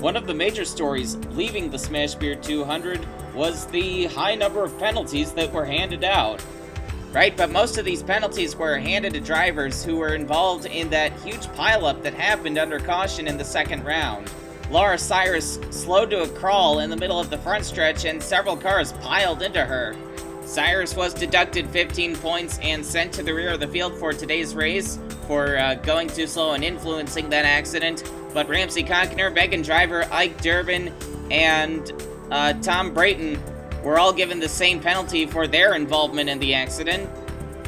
One of the major stories leaving the Smash Beer 200 was the high number of penalties that were handed out. Right, but most of these penalties were handed to drivers who were involved in that huge pileup that happened under caution in the second round. Laura Cyrus slowed to a crawl in the middle of the front stretch and several cars piled into her. Cyrus was deducted 15 points and sent to the rear of the field for today's race for going too slow and influencing that accident, but Ramsey Conkener, Megan Driver, Ike Durbin, and Tom Brayton were all given the same penalty for their involvement in the accident.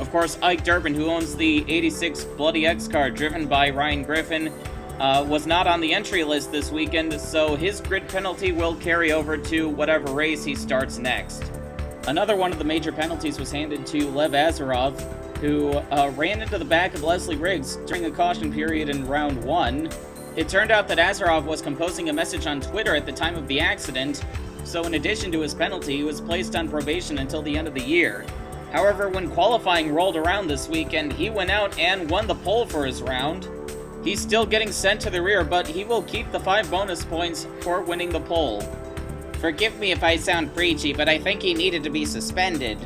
Of course, Ike Durbin, who owns the 86 Bloody X car driven by Ryan Griffin, was not on the entry list this weekend, so his grid penalty will carry over to whatever race he starts next. Another one of the major penalties was handed to Lev Azarov, who ran into the back of Leslie Riggs during a caution period in round 1. It turned out that Azarov was composing a message on Twitter at the time of the accident, so in addition to his penalty, he was placed on probation until the end of the year. However, when qualifying rolled around this weekend, he went out and won the pole for his round. He's still getting sent to the rear, but he will keep the 5 bonus points for winning the pole. Forgive me if I sound preachy, but I think he needed to be suspended.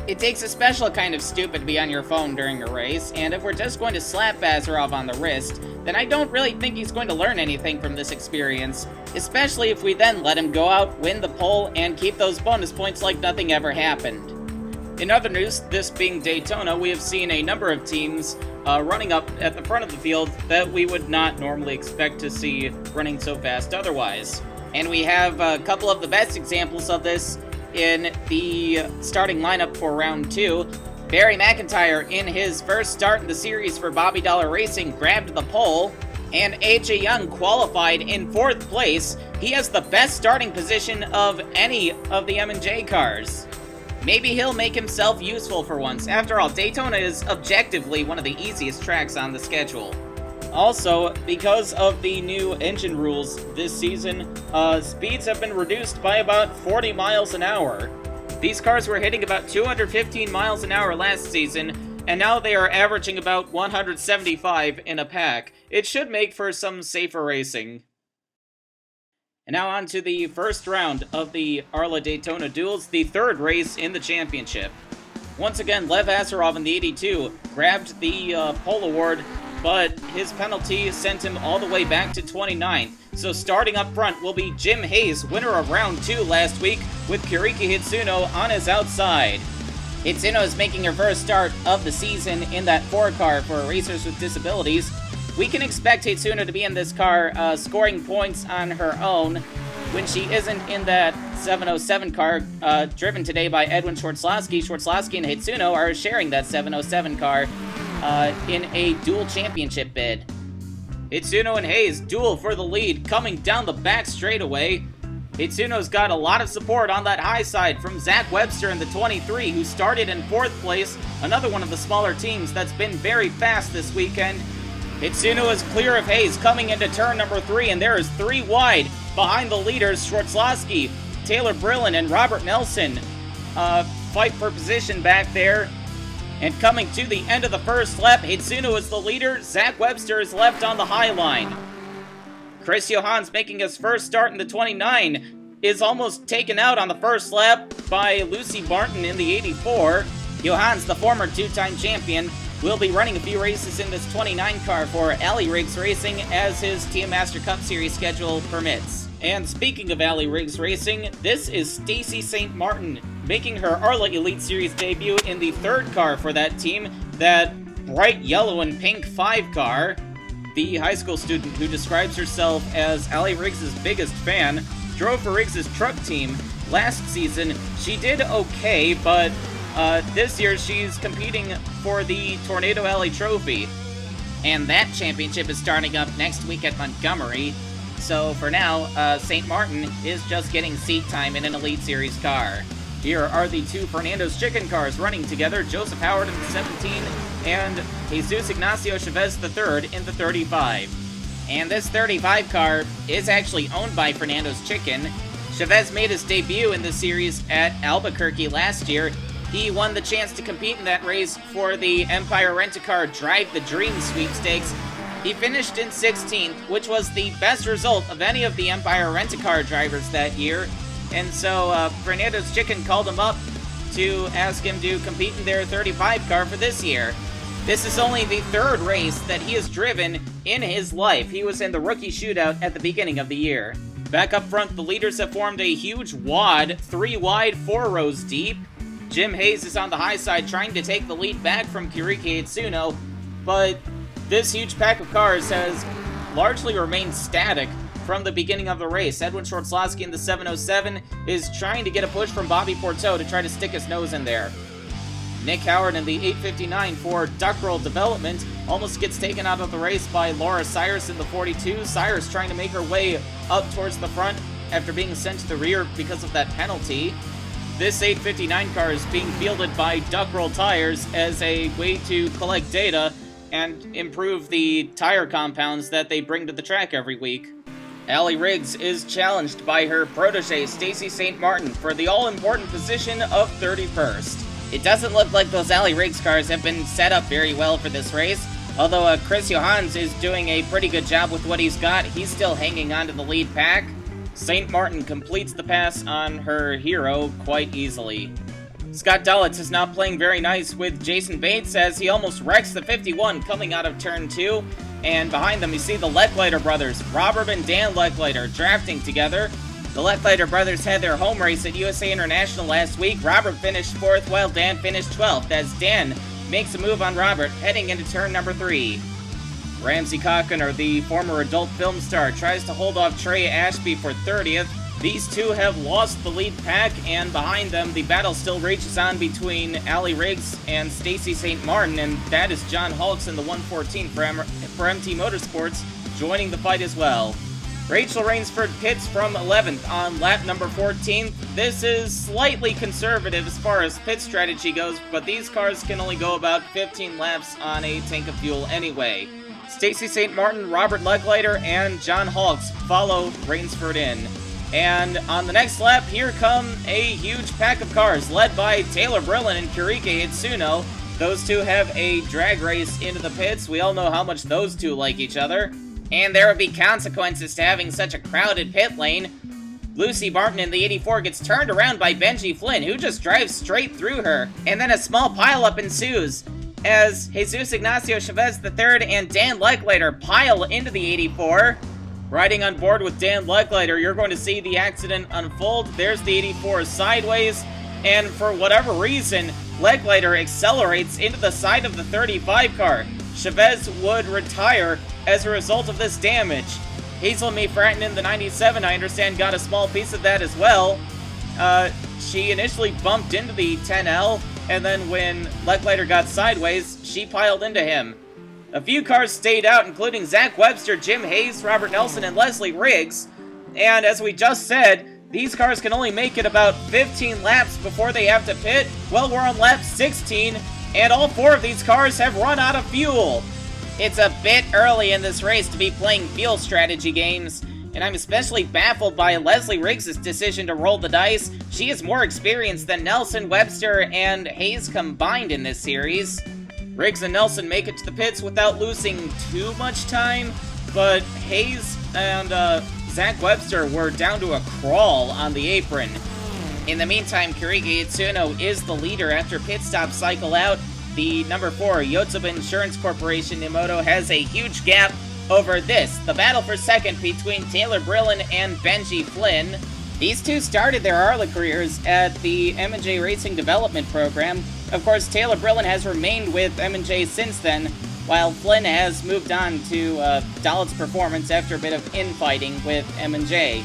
It takes a special kind of stupid to be on your phone during a race, and if we're just going to slap Bazarov on the wrist, then I don't really think he's going to learn anything from this experience, especially if we then let him go out, win the pole, and keep those bonus points like nothing ever happened. In other news, this being Daytona, we have seen a number of teams running up at the front of the field that we would not normally expect to see running so fast otherwise. And we have a couple of the best examples of this in the starting lineup for round 2. Barry McIntyre, in his first start in the series for Bobby Dollar Racing, grabbed the pole, and AJ Young qualified in 4th place. He has the best starting position of any of the M&J cars. Maybe he'll make himself useful for once. After all, Daytona is objectively one of the easiest tracks on the schedule. Also, because of the new engine rules this season, speeds have been reduced by about 40 miles an hour. These cars were hitting about 215 miles an hour last season, and now they are averaging about 175 in a pack. It should make for some safer racing. And now on to the first round of the ARLA Daytona Duels, the 3rd race in the championship. Once again, Lev Azarov in the 82 grabbed the pole award, but his penalty sent him all the way back to 29th. So starting up front will be Jim Hayes, winner of round 2 last week, with Kiriki Hitsuno on his outside. Hitsuno is making her first start of the season in that 4 car for racers with disabilities. We can expect Hitsuno to be in this car scoring points on her own when she isn't in that 707 car driven today by Edwin Schwartzlowski. Schwartzlowski and Hitsuno are sharing that 707 car in a dual championship bid. Hitsuno and Hayes duel for the lead, coming down the back straightaway. Hitsuno's got a lot of support on that high side from Zach Webster in the 23, who started in 4th place, another one of the smaller teams that's been very fast this weekend. Hitsuno is clear of Hayes coming into turn number 3, and there is 3 wide behind the leaders. Schwartzlowski, Taylor Brillin, and Robert Nelson fight for position back there. And coming to the end of the first lap, Hitsuno is the leader. Zach Webster is left on the high line. Chris Johans, making his first start in the 29, is almost taken out on the first lap by Lucy Barton in the 84. Johans, the former 2-time champion, will be running a few races in this 29 car for Alley Riggs Racing as his TM Master Cup Series schedule permits. And speaking of Alley Riggs Racing, this is Stacy St. Martin, making her ARLA Elite Series debut in the 3rd car for that team, that bright yellow and pink 5 car. The high school student, who describes herself as Alley Riggs' biggest fan, drove for Riggs' truck team last season. She did okay, but this year she's competing for the Tornado Alley Trophy. And that championship is starting up next week at Montgomery. So for now, St. Martin is just getting seat time in an Elite Series car. Here are the 2 Fernando's Chicken cars running together, Joseph Howard in the 17 and Jesus Ignacio Chavez III in the 35. And this 35 car is actually owned by Fernando's Chicken. Chavez made his debut in the series at Albuquerque last year. He won the chance to compete in that race for the Empire Rent-A-Car Drive the Dream sweepstakes, He finished in 16th, which was the best result of any of the Empire Rent-A-Car drivers that year. And so Fernando's Chicken called him up to ask him to compete in their 35 car for this year. This is only the third race that he has driven in his life. He was in the rookie shootout at the beginning of the year. Back up front, the leaders have formed a huge wad, 3 wide, 4 rows deep. Jim Hayes is on the high side trying to take the lead back from Kiriki Itsuno, but this huge pack of cars has largely remained static from the beginning of the race. Edwin Schwartzlowski in the 707 is trying to get a push from Bobby Porteau to try to stick his nose in there. Nick Howard in the 859 for Duck Roll Development almost gets taken out of the race by Laura Cyrus in the 42. Cyrus trying to make her way up towards the front after being sent to the rear because of that penalty. This 859 car is being fielded by Duck Roll Tires as a way to collect data and improve the tire compounds that they bring to the track every week. Allie Riggs is challenged by her protege, Stacy St. Martin, for the all-important position of 31st. It doesn't look like those Allie Riggs cars have been set up very well for this race, although Chris Johans is doing a pretty good job with what he's got. He's still hanging on to the lead pack. St. Martin completes the pass on her hero quite easily. Scott Dulitz is not playing very nice with Jason Bates as he almost wrecks the 51 coming out of turn 2. And behind them you see the Lechliter brothers, Robert and Dan Lechliter, drafting together. The Lechliter brothers had their home race at USA International last week. Robert finished 4th while Dan finished 12th as Dan makes a move on Robert heading into turn number 3. Ramsey Cockiner, the former adult film star, tries to hold off Trey Ashby for 30th. These two have lost the lead pack, and behind them, the battle still rages on between Allie Riggs and Stacy St. Martin, and that is John Hulks in the 114 for MT Motorsports, joining the fight as well. Rachel Rainsford pits from 11th on lap number 14. This is slightly conservative as far as pit strategy goes, but these cars can only go about 15 laps on a tank of fuel anyway. Stacy St. Martin, Robert Lechliter, and John Hulks follow Rainsford in. And on the next lap, here come a huge pack of cars led by Taylor Brillin and Kiriki Itsuno. Those two have a drag race into the pits. We all know how much those two like each other. And there would be consequences to having such a crowded pit lane. Lucy Barton in the 84 gets turned around by Benji Flynn, who just drives straight through her. And then a small pileup ensues as Jesus Ignacio Chavez III and Dan Lechliter pile into the 84. Riding on board with Dan Lechliter, you're going to see the accident unfold. There's the 84 sideways, and for whatever reason, Lechliter accelerates into the side of the 35 car. Chavez would retire as a result of this damage. Hazel May Fratton in the 97, I understand, got a small piece of that as well. She initially bumped into the 10L, and then when Lechliter got sideways, she piled into him. A few cars stayed out, including Zach Webster, Jim Hayes, Robert Nelson, and Leslie Riggs. And as we just said, these cars can only make it about 15 laps before they have to pit. Well, we're on lap 16, and all 4 of these cars have run out of fuel. It's a bit early in this race to be playing fuel strategy games, and I'm especially baffled by Leslie Riggs' decision to roll the dice. She is more experienced than Nelson, Webster, and Hayes combined in this series. Riggs and Nelson make it to the pits without losing too much time, but Hayes and Zach Webster were down to a crawl on the apron. In the meantime, Kiriki Itsuno is the leader after pit stop cycle out. The number 4 Yotsuba Insurance Corporation Nimoto has a huge gap over this, the battle for second between Taylor Brillin and Benji Flynn. These two started their ARLA careers at the M&J Racing Development Program. Of course, Taylor Brillin has remained with M&J since then, while Flynn has moved on to Dalitz Performance after a bit of infighting with M&J.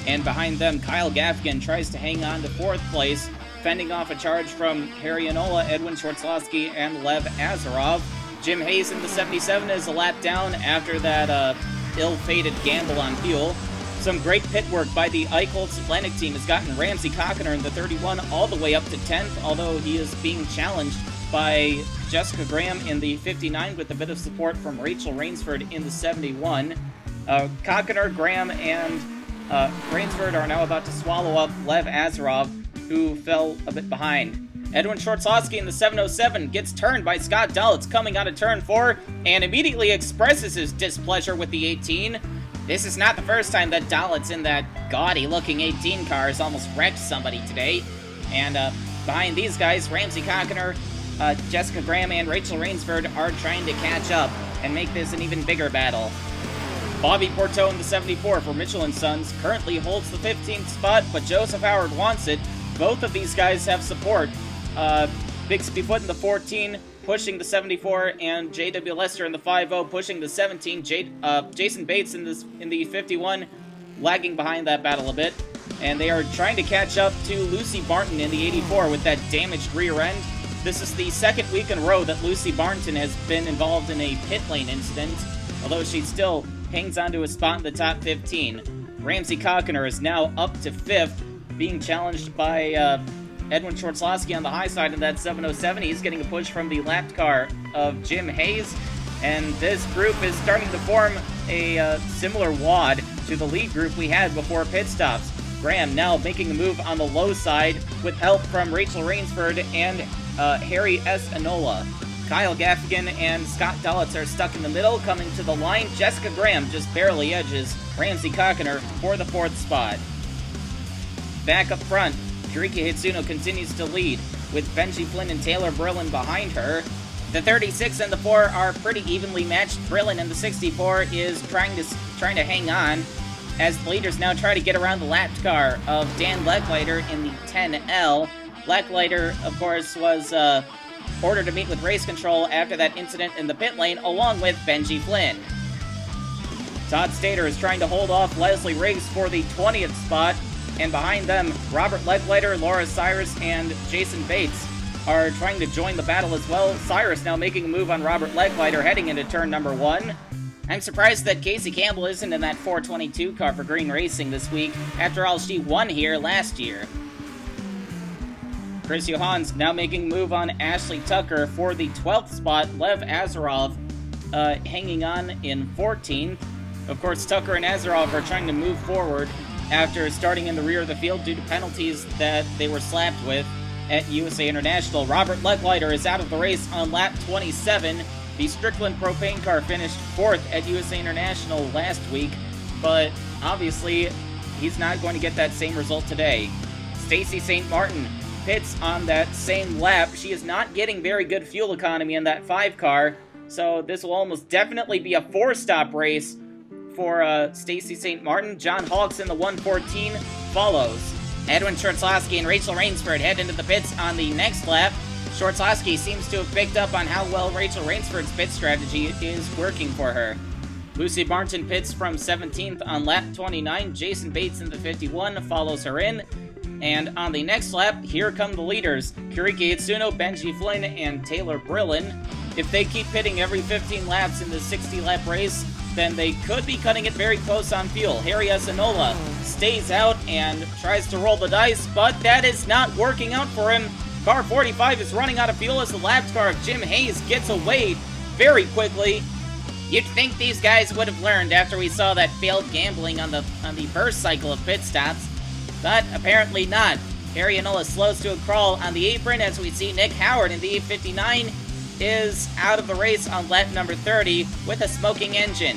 And behind them, Kyle Gaffigan tries to hang on to 4th place, fending off a charge from Harry Inola, Edwin Schwartzlowski, and Lev Azarov. Jim Hayes in the 77 is a lap down after that ill-fated gamble on fuel. Some great pit work by the Eichholz Atlantic team has gotten Ramsey Cockiner in the 31 all the way up to 10th, although he is being challenged by Jessica Graham in the 59 with a bit of support from Rachel Rainsford in the 71. Cockiner, Graham, and Rainsford are now about to swallow up Lev Azarov, who fell a bit behind. Edwin Shortslowski in the 707 gets turned by Scott Dulles coming out of turn 4 and immediately expresses his displeasure with the 18. This is not the first time that Dulles in that gaudy-looking 18 car has almost wrecked somebody today. And behind these guys, Ramsey Cockiner, Jessica Graham, and Rachel Rainsford are trying to catch up and make this an even bigger battle. Bobby Porteau in the 74 for Mitchell & Sons currently holds the 15th spot, but Joseph Howard wants it. Both of these guys have support. Bixby Foot in the 14 pushing the 74, and J.W. Lester in the 50 pushing the 17. Jason Bates in the 51 lagging behind that battle a bit. And they are trying to catch up to Lucy Barton in the 84 with that damaged rear end. This is the second week in a row that Lucy Barton has been involved in a pit lane incident, although she still hangs on to a spot in the top 15. Ramsey Cockiner is now up to 5th, being challenged by Edwin Shortslowski on the high side of that 707. He's getting a push from the lapped car of Jim Hayes, and this group is starting to form a similar wad to the lead group we had before pit stops. Graham now making a move on the low side with help from Rachel Rainsford and Harry S. Enola. Kyle Gaffigan and Scott Dulles are stuck in the middle, coming to the line. Jessica Graham just barely edges Ramsey Cockiner for the 4th spot. Back up front, Kiriki Hitsuno continues to lead, with Benji Flynn and Taylor Brillin behind her. The 36 and the 4 are pretty evenly matched. Brillin in the 64 is trying to hang on, as the leaders now try to get around the lapped car of Dan Leckleiter in the 10L. Leckleiter, of course, was ordered to meet with race control after that incident in the pit lane, along with Benji Flynn. Todd Stater is trying to hold off Leslie Riggs for the 20th spot, and behind them, Robert Leckleiter, Laura Cyrus, and Jason Bates are trying to join the battle as well. Cyrus now making a move on Robert Leckleiter heading into turn number 1. I'm surprised that Casey Campbell isn't in that 422 car for Green Racing this week. After all, she won here last year. Chris Johans now making a move on Ashley Tucker for the 12th spot. Lev Azarov hanging on in 14th. Of course, Tucker and Azarov are trying to move forward after starting in the rear of the field due to penalties that they were slapped with at USA International. Robert Leckleiter is out of the race on lap 27. The Strickland propane car finished 4th at USA International last week, but obviously he's not going to get that same result today. Stacy St. Martin pits on that same lap. She is not getting very good fuel economy in that 5 car, so this will almost definitely be a 4-stop race for Stacy St. Martin. John Hawks in the 114 follows. Edwin Shortslowski and Rachel Rainsford head into the pits on the next lap. Shortslowski seems to have picked up on how well Rachel Rainsford's pit strategy is working for her. Lucy Barton pits from 17th on lap 29. Jason Bates in the 51 follows her in. And on the next lap, here come the leaders, Kiriki Itsuno, Benji Flynn, and Taylor Brillin. If they keep pitting every 15 laps in the 60-lap race, then they could be cutting it very close on fuel. Harry Asanola stays out and tries to roll the dice, but that is not working out for him. Car 45 is running out of fuel as the lapped car of Jim Hayes gets away very quickly. You'd think these guys would have learned after we saw that failed gambling on the first cycle of pit stops, but apparently not. Harry Asanola slows to a crawl on the apron as we see Nick Howard in the 859 is out of the race on lap number 30 with a smoking engine.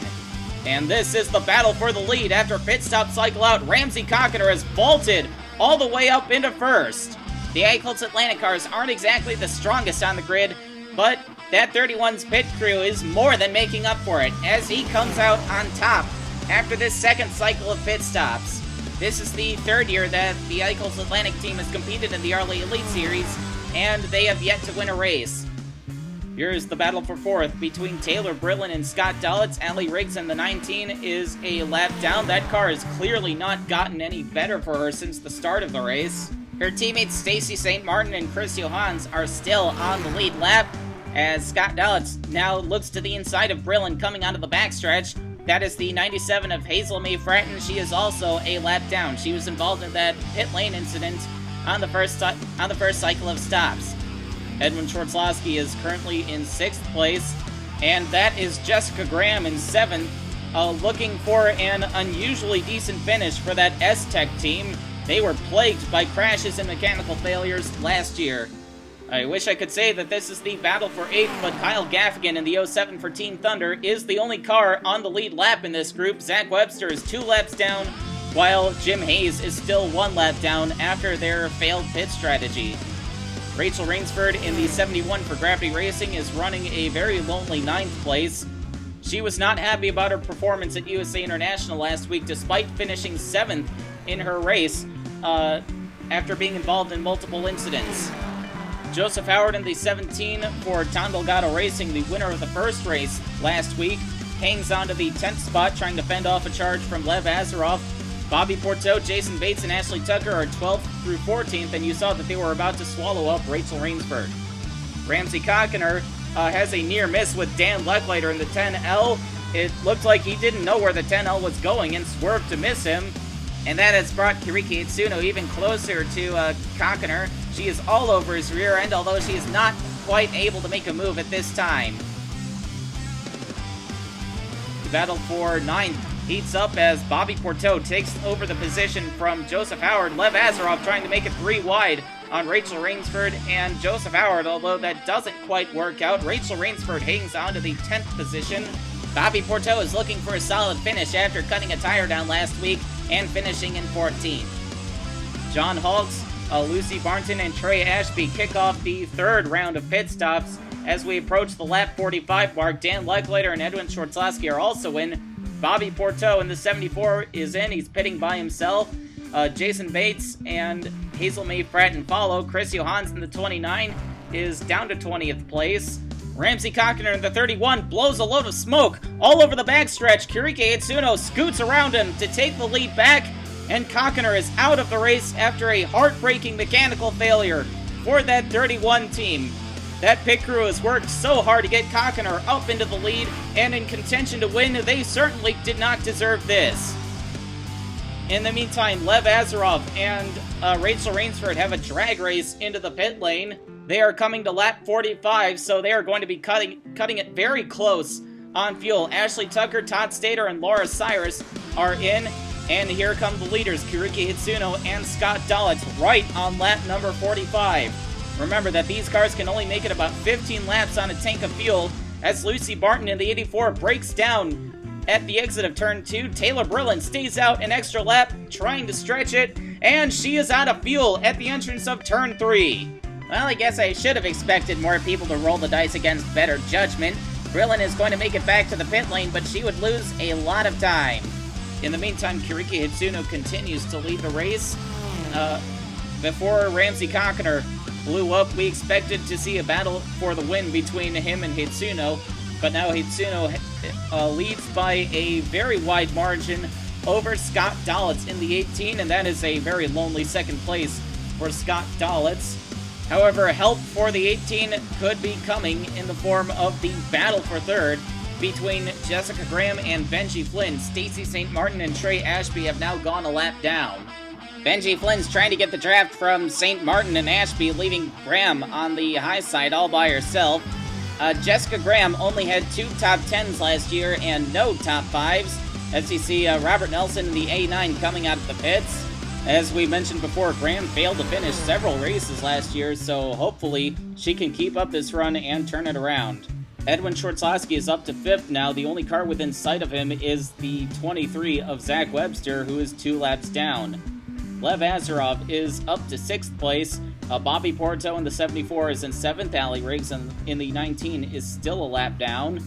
And this is the battle for the lead. After pit stop cycle out, Ramsey Cockiner has vaulted all the way up into first. The Eichholz Atlantic cars aren't exactly the strongest on the grid, but that 31's pit crew is more than making up for it as he comes out on top after this second cycle of pit stops. This is the 3rd year that the Eichholz Atlantic team has competed in the ARLA Elite Series, and they have yet to win a race. Here's the battle for 4th between Taylor Brillin and Scott Dulles. Allie Riggs in the 19 is a lap down. That car has clearly not gotten any better for her since the start of the race. Her teammates Stacy St. Martin and Chris Johans are still on the lead lap, as Scott Dulles now looks to the inside of Brillin coming onto the backstretch. That is the 97 of Hazel May Fratton. She is also a lap down. She was involved in that pit lane incident on the first cycle of stops. Edwin Shortslowski is currently in 6th place, and that is Jessica Graham in 7th, looking for an unusually decent finish for that S-Tech team. They were plagued by crashes and mechanical failures last year. I wish I could say that this is the battle for 8th, but Kyle Gaffigan in the 07 for Team Thunder is the only car on the lead lap in this group. Zach Webster is 2 laps down, while Jim Hayes is still 1 lap down after their failed pit strategy. Rachel Rainsford in the 71 for Gravity Racing is running a very lonely 9th place. She was not happy about her performance at USA International last week, despite finishing 7th in her race after being involved in multiple incidents. Joseph Howard in the 17 for Tom Delgado Racing, the winner of the first race last week, hangs on to the 10th spot, trying to fend off a charge from Lev Azaroff. Bobby Porteau, Jason Bates, and Ashley Tucker are 12th through 14th, and you saw that they were about to swallow up Rachel Rainsford. Ramsey Cockiner has a near miss with Dan Lecklater in the 10L. It looked like he didn't know where the 10L was going and swerved to miss him, and that has brought Kiriki Itsuno even closer to Cockiner. She is all over his rear end, although she is not quite able to make a move at this time. The battle for 9th heats up as Bobby Porteau takes over the position from Joseph Howard. Lev Azaroff trying to make it 3 wide on Rachel Rainsford and Joseph Howard, although that doesn't quite work out. Rachel Rainsford hangs on to the 10th position. Bobby Porteau is looking for a solid finish after cutting a tire down last week and finishing in 14th. John Halks, Lucy Barnton, and Trey Ashby kick off the 3rd round of pit stops as we approach the lap 45 mark. Dan Lecklater and Edwin Schwartzlowski are also in. Bobby Porteau in the 74 is in. He's pitting by himself. Jason Bates and Hazel May Fratton follow. Chris Johans in the 29 is down to 20th place. Ramsey Cockiner in the 31 blows a load of smoke all over the backstretch. Kiriki Itsuno scoots around him to take the lead back, and Cockiner is out of the race after a heartbreaking mechanical failure for that 31 team. That pit crew has worked so hard to get Cockiner up into the lead and in contention to win. They certainly did not deserve this. In the meantime, Lev Azaroff and Rachel Rainsford have a drag race into the pit lane. They are coming to lap 45, so they are going to be cutting it very close on fuel. Ashley Tucker, Todd Stater, and Laura Cyrus are in. And here come the leaders, Kiriki Itsuno and Scott Dollitz, right on lap number 45. Remember that these cars can only make it about 15 laps on a tank of fuel, as Lucy Barton in the 84 breaks down at the exit of turn 2. Taylor Brillen stays out an extra lap, trying to stretch it, and she is out of fuel at the entrance of turn 3. Well, I guess I should have expected more people to roll the dice against better judgment. Brillen is going to make it back to the pit lane, but she would lose a lot of time. In the meantime, Kiriki Itsuno continues to lead the race. Before Ramsey Cockiner blew up, we expected to see a battle for the win between him and Hitsuno, but now Hitsuno leads by a very wide margin over Scott Dollitz in the 18, and that is a very lonely second place for Scott Dollitz. However, help for the 18 could be coming in the form of the battle for 3rd between Jessica Graham and Benji Flynn. Stacy St. Martin and Trey Ashby have now gone a lap down. Benji Flynn's trying to get the draft from St. Martin and Ashby, leaving Graham on the high side all by herself. Jessica Graham only had 2 top 10s last year and no top 5s. As you see, Robert Nelson in the A9 coming out of the pits. As we mentioned before, Graham failed to finish several races last year, so hopefully she can keep up this run and turn it around. Edwin Schwartzlowski is up to 5th now. The only car within sight of him is the 23 of Zach Webster, who is 2 laps down. Lev Azaroff is up to 6th place. Bobby Porteau in the 74 is in 7th. Ali Riggs in the 19 is still a lap down.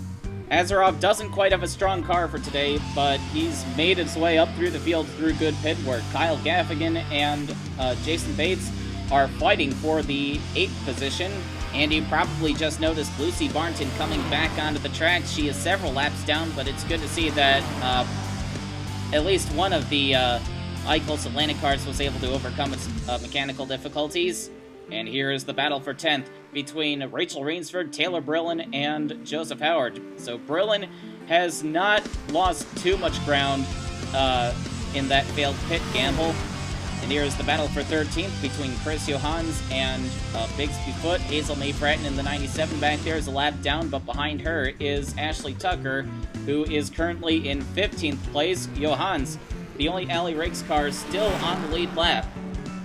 Azaroff doesn't quite have a strong car for today, but he's made his way up through the field through good pit work. Kyle Gaffigan and Jason Bates are fighting for the 8th position. And you probably just noticed Lucy Barnton coming back onto the track. She is several laps down, but it's good to see that at least one of the Eichholz Atlantic cars was able to overcome its mechanical difficulties. And here is the battle for 10th between Rachel Rainsford, Taylor Brillen, and Joseph Howard. So Brillen has not lost too much ground in that failed pit gamble. And here is the battle for 13th between Chris Johans and Bigsby Foot. Hazel May Fratton in the 97 back there is a lap down, but behind her is Ashley Tucker, who is currently in 15th place. Johans, the only Ali Riggs car, still on the lead lap.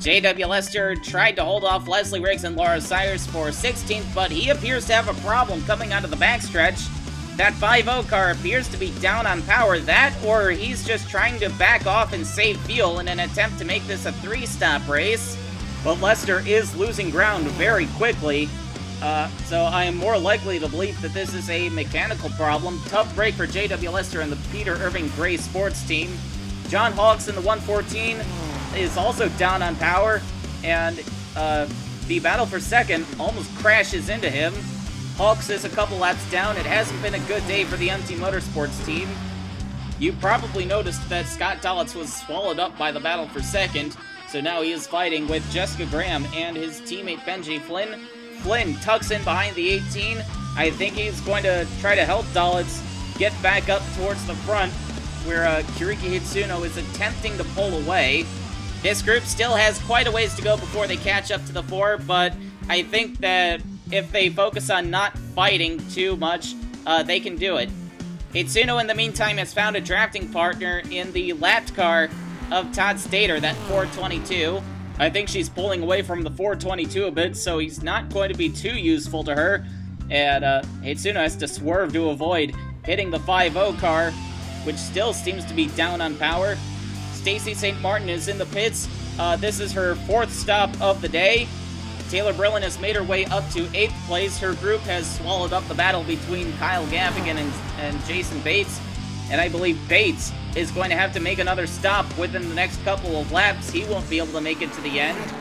J.W. Lester tried to hold off Leslie Riggs and Laura Sires for 16th, but he appears to have a problem coming out of the backstretch. That 5-0 car appears to be down on power. That, or he's just trying to back off and save fuel in an attempt to make this a 3-stop race. But Lester is losing ground very quickly. So I am more likely to believe that this is a mechanical problem. Tough break for J.W. Lester and the Peter Irving Gray Sports team. John Hawks in the 114 is also down on power, and the battle for second almost crashes into him. Hawks is a couple laps down. It hasn't been a good day for the MT Motorsports team. You probably noticed that Scott Dalitz was swallowed up by the battle for second, so now he is fighting with Jessica Graham and his teammate Benji Flynn. Flynn tucks in behind the 18. I think he's going to try to help Dalitz get back up towards the front, where Kiriki Hitsuno is attempting to pull away. This group still has quite a ways to go before they catch up to the 4, but I think that if they focus on not fighting too much, they can do it. Hitsuno, in the meantime, has found a drafting partner in the lapped car of Todd Stater, that 422. I think she's pulling away from the 422 a bit, so he's not going to be too useful to her. And Hitsuno has to swerve to avoid hitting the 5-0 car, which still seems to be down on power. Stacy St. Martin is in the pits. This is her 4th stop of the day. Taylor Brillen has made her way up to 8th place. Her group has swallowed up the battle between Kyle Gaffigan and Jason Bates. And I believe Bates is going to have to make another stop within the next couple of laps. He won't be able to make it to the end.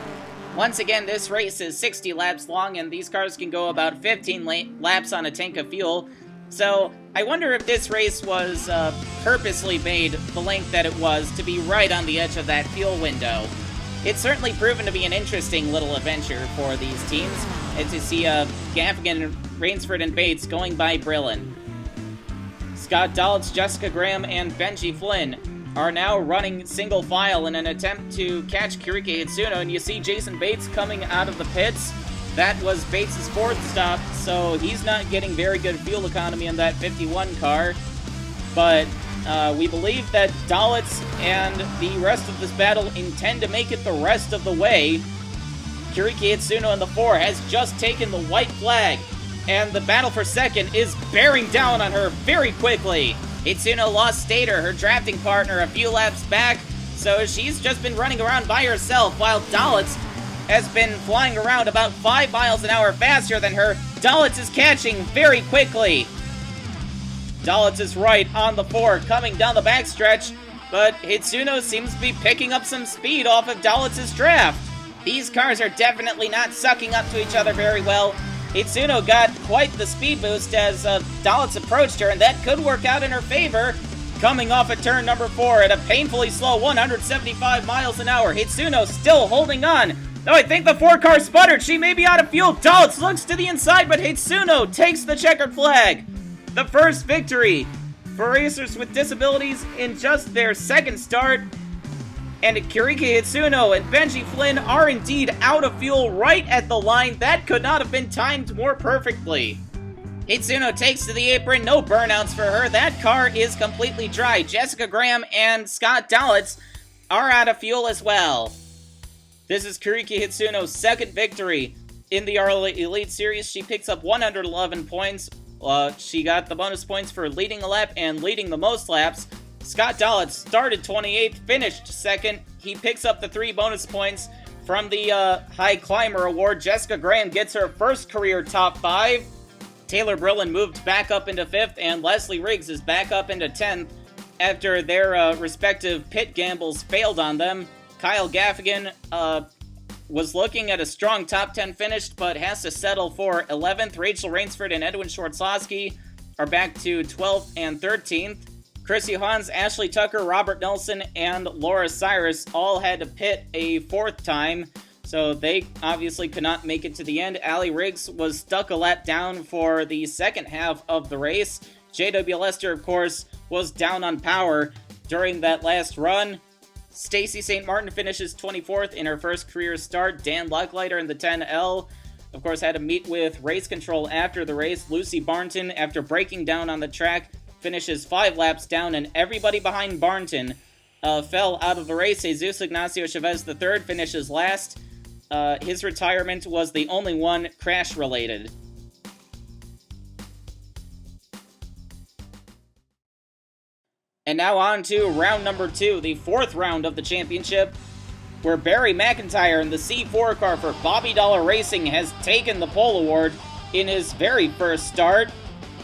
Once again, this race is 60 laps long, and these cars can go about 15 laps on a tank of fuel. So I wonder if this race was purposely made the length that it was to be right on the edge of that fuel window. It's certainly proven to be an interesting little adventure for these teams, and to see Gaffigan, Rainsford, and Bates going by Brillen. Scott Dalitz, Jessica Graham, and Benji Flynn are now running single file in an attempt to catch Kiriki Hitsuno, and you see Jason Bates coming out of the pits. That was Bates' 4th stop, so he's not getting very good fuel economy in that 51 car. But we believe that Dalitz and the rest of this battle intend to make it the rest of the way. Kiriki Hitsuno in the 4 has just taken the white flag, and the battle for second is bearing down on her very quickly. Hitsuno lost Stater, her drafting partner, a few laps back, so she's just been running around by herself, while Dalitz has been flying around about 5 miles an hour faster than her. Dalitz is catching very quickly. Dalitz is right on the 4, coming down the backstretch, but Hitsuno seems to be picking up some speed off of Dalitz's draft. These cars are definitely not sucking up to each other very well. Hitsuno got quite the speed boost as Dalitz approached her, and that could work out in her favor. Coming off at turn number 4 at a painfully slow 175 miles an hour. Hitsuno still holding on. Oh, I think the 4 car sputtered. She may be out of fuel. Dalitz looks to the inside, but Hitsuno takes the checkered flag. The first victory for racers with disabilities in just their 2nd start. And Kiriki Hitsuno and Benji Flynn are indeed out of fuel right at the line. That could not have been timed more perfectly. Hitsuno takes to the apron, no burnouts for her. That car is completely dry. Jessica Graham and Scott Dalitz are out of fuel as well. This is Kiriki Hitsuno's 2nd victory in the ARLA Elite Series. She picks up 111 points. She got the bonus points for leading a lap and leading the most laps. Scott Dalitz started 28th, finished 2nd. He picks up the 3 bonus points from the High Climber Award. Jessica Graham gets her first career top 5. Taylor Brillen moved back up into 5th, and Leslie Riggs is back up into 10th after their respective pit gambles failed on them. Kyle Gaffigan was looking at a strong top 10 finish, but has to settle for 11th. Rachel Rainsford and Edwin Schwartzowski are back to 12th and 13th. Chrissy Hans, Ashley Tucker, Robert Nelson, and Laura Cyrus all had to pit a 4th time, so they obviously could not make it to the end. Allie Riggs was stuck a lap down for the second half of the race. J.W. Lester, of course, was down on power during that last run. Stacy St. Martin finishes 24th in her first career start. Dan Lucklighter in the 10L, of course, had to meet with race control after the race. Lucy Barnton, after breaking down on the track, finishes 5 laps down, and everybody behind Barnton fell out of the race. Jesus Ignacio Chavez III finishes last. His retirement was the only one crash-related. And now on to round number 2, the 4th round of the championship, where Barry McIntyre in the C4 car for Bobby Dollar Racing has taken the pole award in his very first start.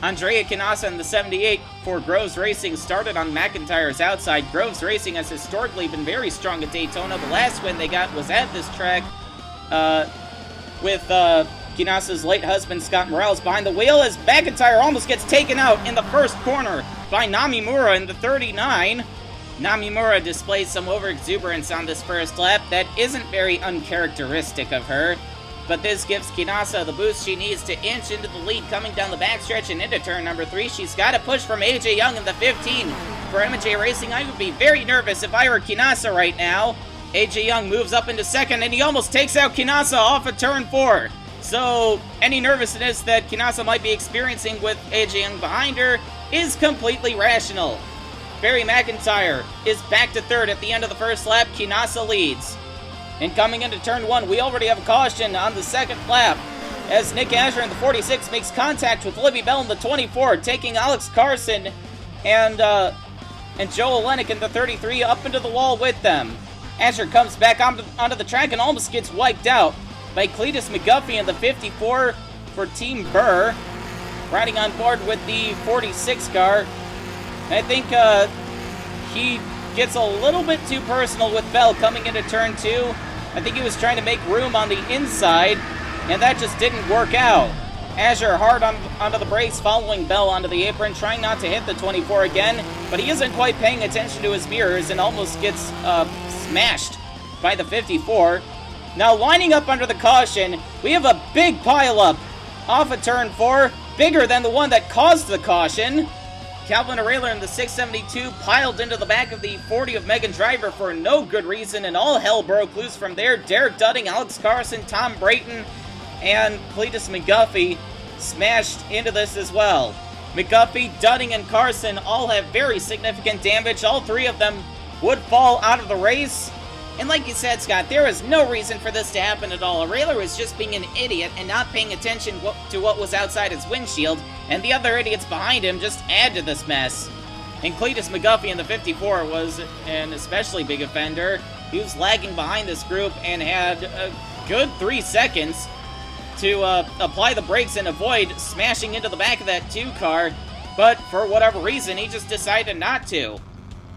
Andrea Canassa in the 78 for Groves Racing started on McIntyre's outside. Groves Racing has historically been very strong at Daytona. The last win they got was at this track with Canassa's late husband Scott Morales behind the wheel as McIntyre almost gets taken out in the first corner by Namimura in the 39. Namimura displays some overexuberance on this first lap that isn't very uncharacteristic of her, but this gives Canassa the boost she needs to inch into the lead coming down the backstretch and into turn number 3. She's got to push from AJ Young in the 15. For M&J Racing, I would be very nervous if I were Canassa right now. AJ Young moves up into second, and he almost takes out Canassa off of turn 4. So, any nervousness that Canassa might be experiencing with AJ Young behind her is completely rational. Barry McIntyre is back to 3rd at the end of the first lap. Canassa leads. And coming into turn 1, we already have a caution on the second lap as Nick Asher in the 46 makes contact with Libby Bell in the 24, taking Alex Carson and Joe Olenek in the 33 up into the wall with them. Asher comes back onto the track and almost gets wiped out by Cletus McGuffey in the 54 for Team Burr, riding on board with the 46 car. I think he gets a little bit too personal with Bell coming into turn 2. I think he was trying to make room on the inside, and that just didn't work out. Asher hard onto the brakes, following Bell onto the apron, trying not to hit the 24 again, but he isn't quite paying attention to his mirrors and almost gets smashed by the 54. Now lining up under the caution, we have a big pileup off of turn 4, bigger than the one that caused the caution. Calvin Arailer in the 672 piled into the back of the 40 of Megan Driver for no good reason, and all hell broke loose from there. Derek Dudding, Alex Carson, Tom Brayton, and Cletus McGuffey smashed into this as well. McGuffey, Dudding, and Carson all have very significant damage. All 3 of them would fall out of the race. And like you said, Scott, there is no reason for this to happen at all. Arailer was just being an idiot and not paying attention to what was outside his windshield, and the other idiots behind him just add to this mess. And Cletus McGuffey in the 54 was an especially big offender. He was lagging behind this group and had a good 3 seconds to apply the brakes and avoid smashing into the back of that 2 car, but for whatever reason, he just decided not to.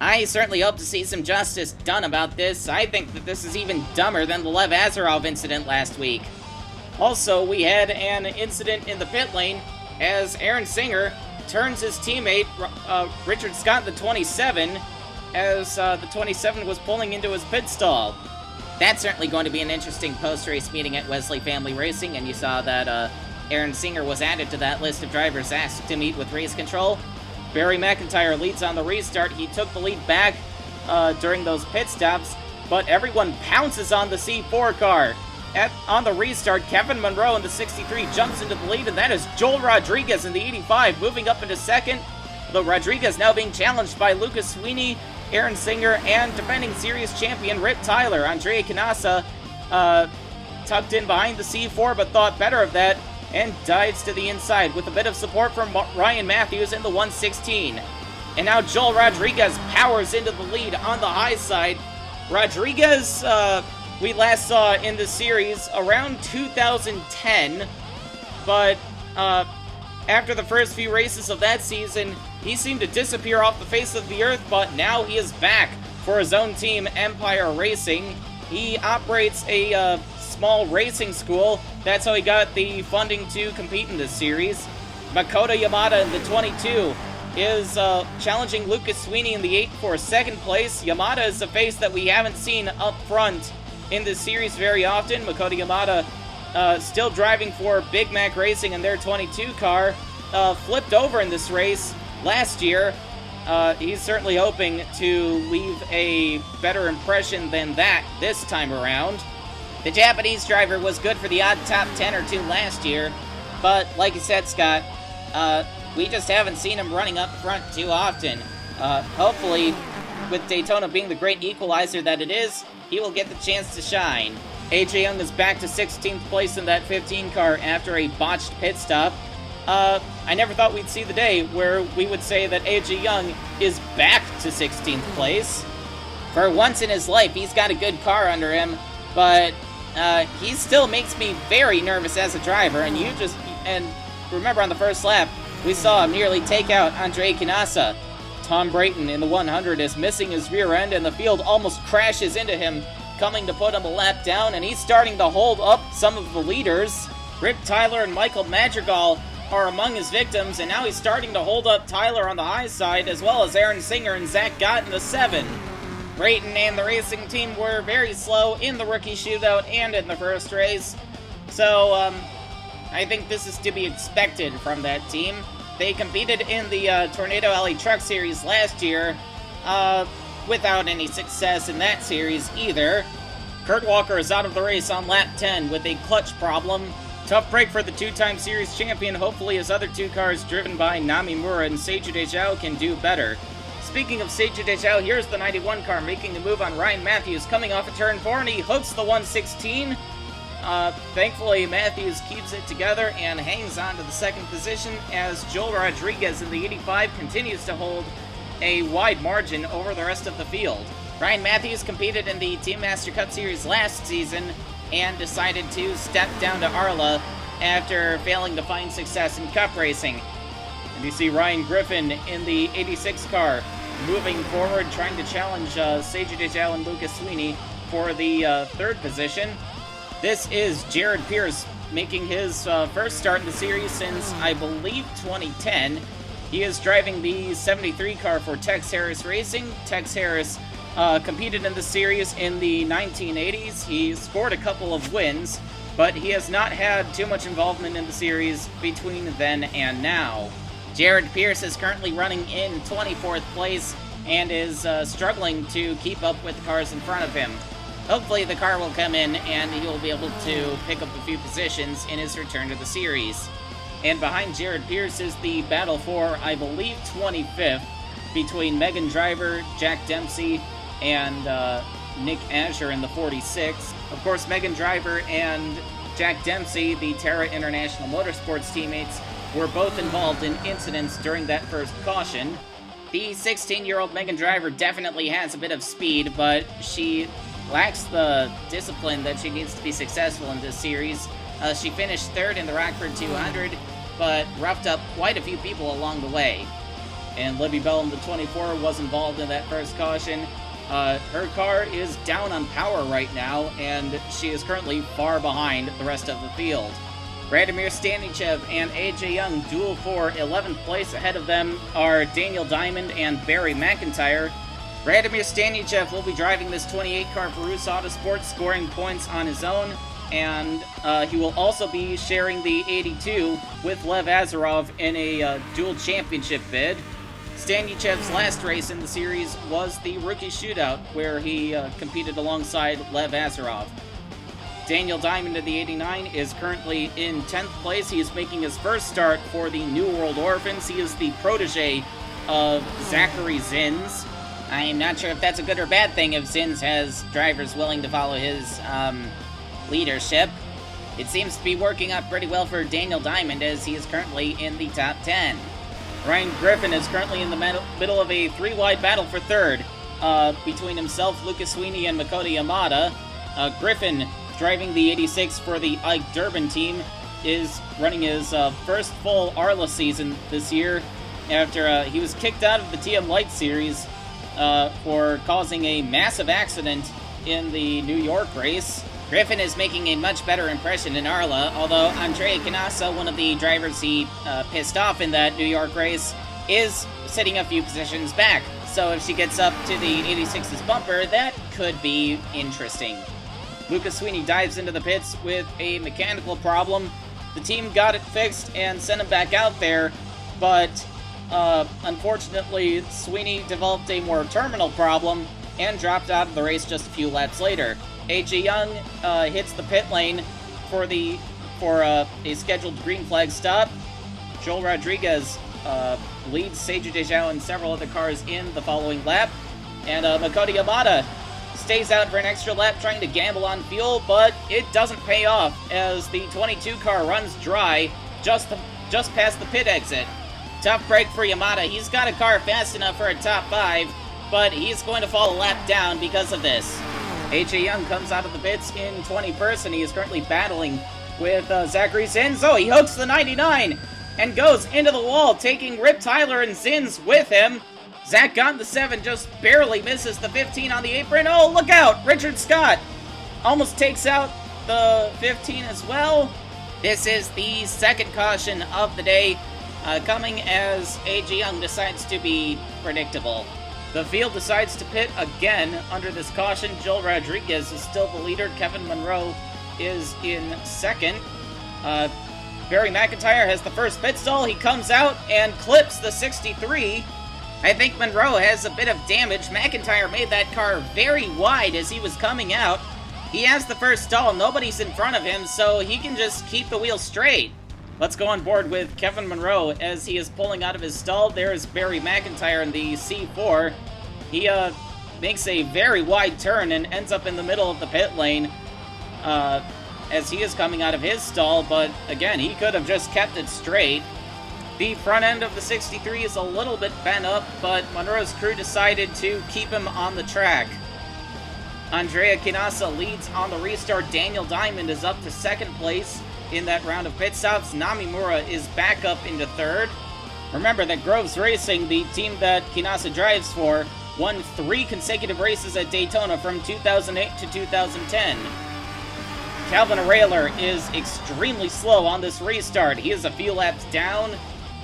I certainly hope to see some justice done about this. I think that this is even dumber than the Lev Azarov incident last week. Also, we had an incident in the pit lane as Aaron Singer turns his teammate, Richard Scott, the 27, as the 27 was pulling into his pit stall. That's certainly going to be an interesting post-race meeting at Wesley Family Racing, and you saw that Aaron Singer was added to that list of drivers asked to meet with race control. Barry McIntyre leads on the restart. He took the lead back during those pit stops, but everyone pounces on the C4 car. On the restart, Kevin Monroe in the 63 jumps into the lead, and that is Joel Rodriguez in the 85 moving up into second. Though Rodriguez now being challenged by Lucas Sweeney, Aaron Singer, and defending series champion Rip Tyler. Andrea Canassa tucked in behind the C4, but thought better of that and dives to the inside with a bit of support from Ryan Matthews in the 116. And now Joel Rodriguez powers into the lead on the high side. Rodriguez, we last saw in the series around 2010, but after the first few races of that season, he seemed to disappear off the face of the earth, but now he is back for his own team, Empire Racing. He operates a small racing school. That's how he got the funding to compete in this series. Makoto Yamada in the 22 is challenging Lucas Sweeney in the 8 for second place. Yamada is a face that we haven't seen up front in this series very often. Makoto Yamada still driving for Big Mac Racing in their 22 car. Flipped over in this race last year. He's certainly hoping to leave a better impression than that this time around. The Japanese driver was good for the odd top 10 or 2 last year, but like you said, Scott, we just haven't seen him running up front too often. Hopefully with Daytona being the great equalizer that it is, he will get the chance to shine. AJ Young is back to 16th place in that 15 car after a botched pit stop. I never thought we'd see the day where we would say that AJ Young is back to 16th place. For once in his life, he's got a good car under him, but he still makes me very nervous as a driver. And remember on the first lap, we saw him nearly take out Andre Canassa. Tom Brayton in the 100 is missing his rear end, and the field almost crashes into him, coming to put him a lap down, and he's starting to hold up some of the leaders. Rip Tyler and Michael Madrigal are among his victims, and now he's starting to hold up Tyler on the high side, as well as Aaron Singer and Zach Gott in the 7. Brayton and the racing team were very slow in the rookie shootout and in the first race, so I think this is to be expected from that team. They competed in the Tornado Alley Truck Series last year, without any success in that series either. Kurt Walker is out of the race on lap 10 with a clutch problem. Tough break for the two-time series champion. Hopefully his other two cars, driven by Namimura and Seiju Dejao, can do better. Speaking of Seiju Dejao, here's the 91 car making the move on Ryan Matthews, coming off a turn 4, and he hooks the 116. Thankfully, Matthews keeps it together and hangs on to the second position as Joel Rodriguez in the 85 continues to hold a wide margin over the rest of the field. Ryan Matthews competed in the Team Master Cup Series last season and decided to step down to ARLA after failing to find success in Cup racing. And you see Ryan Griffin in the 86 car moving forward, trying to challenge Seiju Dejao and Lucas Sweeney for the third position. This is Jared Pierce making his first start in the series since, I believe, 2010. He is driving the 73 car for Tex Harris Racing. Tex Harris competed in the series in the 1980s. He scored a couple of wins, but he has not had too much involvement in the series between then and now. Jared Pierce is currently running in 24th place and is struggling to keep up with the cars in front of him. Hopefully the car will come in and he'll be able to pick up a few positions in his return to the series. And behind Jared Pierce is the battle for, I believe, 25th between Megan Driver, Jack Dempsey, and Nick Azure in the 46. Of course, Megan Driver and Jack Dempsey, the Terra International Motorsports teammates, were both involved in incidents during that first caution. The 16-year-old Megan Driver definitely has a bit of speed, but she lacks the discipline that she needs to be successful in this series. She finished third in the Rockford 200, but roughed up quite a few people along the way. And Libby Bell in the 24 was involved in that first caution. Her car is down on power right now, and she is currently far behind the rest of the field. Radomir Stanichev and AJ Young duel for 11th place. Ahead of them are Daniel Diamond and Barry McIntyre. Radomir Stanichev will be driving this 28 car for Rus Autosport, scoring points on his own, and he will also be sharing the 82 with Lev Azarov in a dual championship bid. Stanichev's last race in the series was the rookie shootout, where he competed alongside Lev Azarov. Daniel Diamond of the 89 is currently in 10th place. He is making his first start for the New World Orphans. He is the protege of Zachary Zins. I'm not sure if that's a good or bad thing if Zins has drivers willing to follow his leadership. It seems to be working out pretty well for Daniel Diamond, as he is currently in the top 10. Ryan Griffin is currently in the middle of a three-wide battle for third between himself, Lucas Sweeney, and Makoto Yamada. Griffin, driving the 86 for the Ike Durbin team, is running his first full ARLA season this year after he was kicked out of the TM Light Series for causing a massive accident in the New York race. Griffin is making a much better impression in ARLA, although Andrea Canassa, one of the drivers he pissed off in that New York race, is sitting a few positions back. So if she gets up to the 86's bumper, that could be interesting. Lucas Sweeney dives into the pits with a mechanical problem. The team got it fixed and sent him back out there, but unfortunately, Sweeney developed a more terminal problem and dropped out of the race just a few laps later. AJ Young hits the pit lane for a scheduled green flag stop. Joel Rodriguez leads Seiju Dejao and several other cars in the following lap. And Makoto Yamada stays out for an extra lap trying to gamble on fuel, but it doesn't pay off as the 22 car runs dry just past the pit exit. Tough break for Yamada. He's got a car fast enough for a top 5, but he's going to fall a lap down because of this. AJ Young comes out of the pits in 21st, and he is currently battling with Zachary Zins. Oh, he hooks the 99 and goes into the wall, taking Rip Tyler and Zins with him. Zach got the 7, just barely misses the 15 on the apron. Oh, look out! Richard Scott almost takes out the 15 as well. This is the second caution of the day, coming as AJ Young decides to be predictable. The field decides to pit again under this caution. Joel Rodriguez is still the leader. Kevin Monroe is in second. Barry McIntyre has the first pit stall. He comes out and clips the 63. I think Monroe has a bit of damage. McIntyre made that car very wide as he was coming out. He has the first stall. Nobody's in front of him, so he can just keep the wheel straight. Let's go on board with Kevin Monroe as he is pulling out of his stall. There's Barry McIntyre in the C4. He makes a very wide turn and ends up in the middle of the pit lane as he is coming out of his stall, but again, he could have just kept it straight. The front end of the 63 is a little bit bent up, but Monroe's crew decided to keep him on the track. Andrea Kinasa leads on the restart. Daniel Diamond is up to second place in that round of pit stops. Namimura is back up into third. Remember that Groves Racing, the team that Kinasa drives for, won 3 consecutive races at Daytona from 2008 to 2010. Calvin Arailer is extremely slow on this restart. He is a few laps down,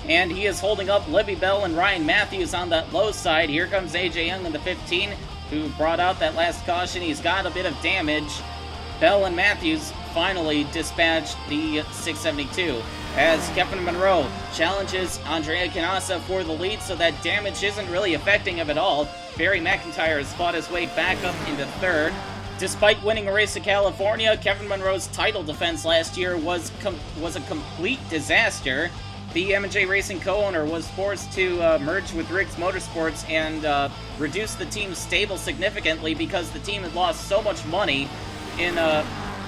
and he is holding up Libby Bell and Ryan Matthews on that low side. Here comes AJ Young in the 15, who brought out that last caution. He's got a bit of damage. Bell and Matthews finally dispatched the 672 as Kevin Monroe challenges Andrea Canassa for the lead, so that damage isn't really affecting him at all. Barry McIntyre has fought his way back up into third. Despite winning a race to California, Kevin Monroe's title defense last year was a complete disaster. The M&J Racing co-owner was forced to merge with Riggs Motorsports and reduce the team's stable significantly because the team had lost so much money in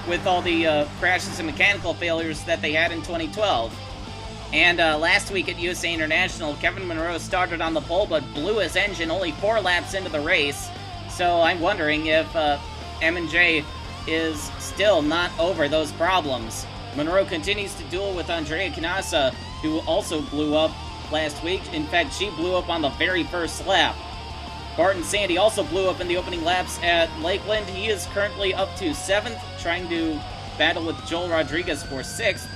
with all the crashes and mechanical failures that they had in 2012. And last week at USA International, Kevin Monroe started on the pole but blew his engine only 4 laps into the race. So I'm wondering if M&J is still not over those problems. Monroe continues to duel with Andrea Canassa, who also blew up last week. In fact, she blew up on the very first lap. Barton Sandy also blew up in the opening laps at Lakeland. He is currently up to 7th, trying to battle with Joel Rodriguez for 6th.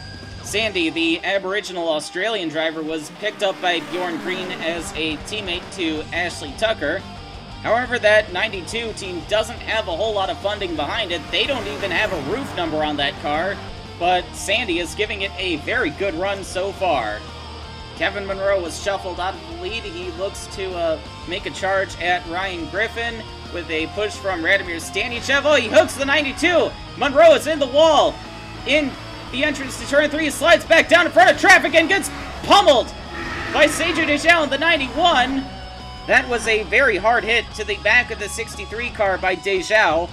Sandy, the Aboriginal Australian driver, was picked up by Bjorn Green as a teammate to Ashley Tucker. However, that 92 team doesn't have a whole lot of funding behind it. They don't even have a roof number on that car, but Sandy is giving it a very good run so far. Kevin Monroe was shuffled out of the lead. He looks to make a charge at Ryan Griffin with a push from Radomir Stanichev. Oh, he hooks the 92. Monroe is in the wall. In the entrance to turn 3, he slides back down in front of traffic and gets pummeled by Sergio Deschamps in the 91. That was a very hard hit to the back of the 63 car by Deschamps.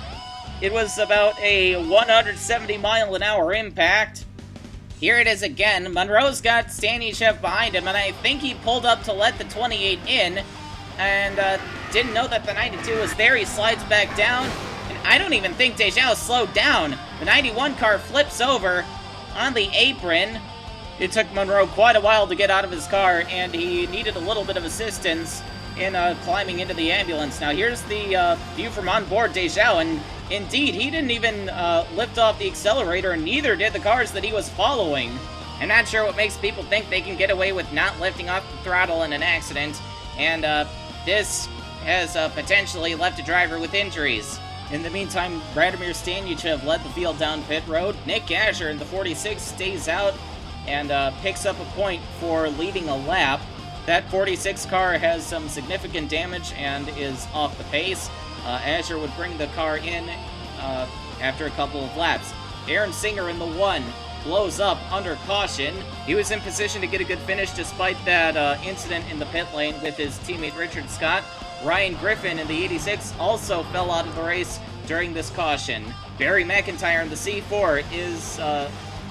It was about a 170-mile-an-hour impact. Here it is again. Monroe's got Stanichev behind him, and I think he pulled up to let the 28 in, and didn't know that the 92 was there. He slides back down, and I don't even think Deschamps slowed down. The 91 car flips over on the apron. It took Monroe quite a while to get out of his car, and he needed a little bit of assistance in climbing into the ambulance. Now here's the view from on board Deschamps, and indeed, he didn't even lift off the accelerator, and neither did the cars that he was following. I'm not sure what makes people think they can get away with not lifting off the throttle in an accident, and this has potentially left a driver with injuries. In the meantime, Radomir Stanichev led the field down pit road. Nick Asher in the 46 stays out and picks up a point for leading a lap. That 46 car has some significant damage and is off the pace. Asher would bring the car in after a couple of laps. Aaron Singer in the 1 blows up under caution. He was in position to get a good finish despite that incident in the pit lane with his teammate Richard Scott. Ryan Griffin in the 86 also fell out of the race during this caution. Barry McIntyre in the C4 is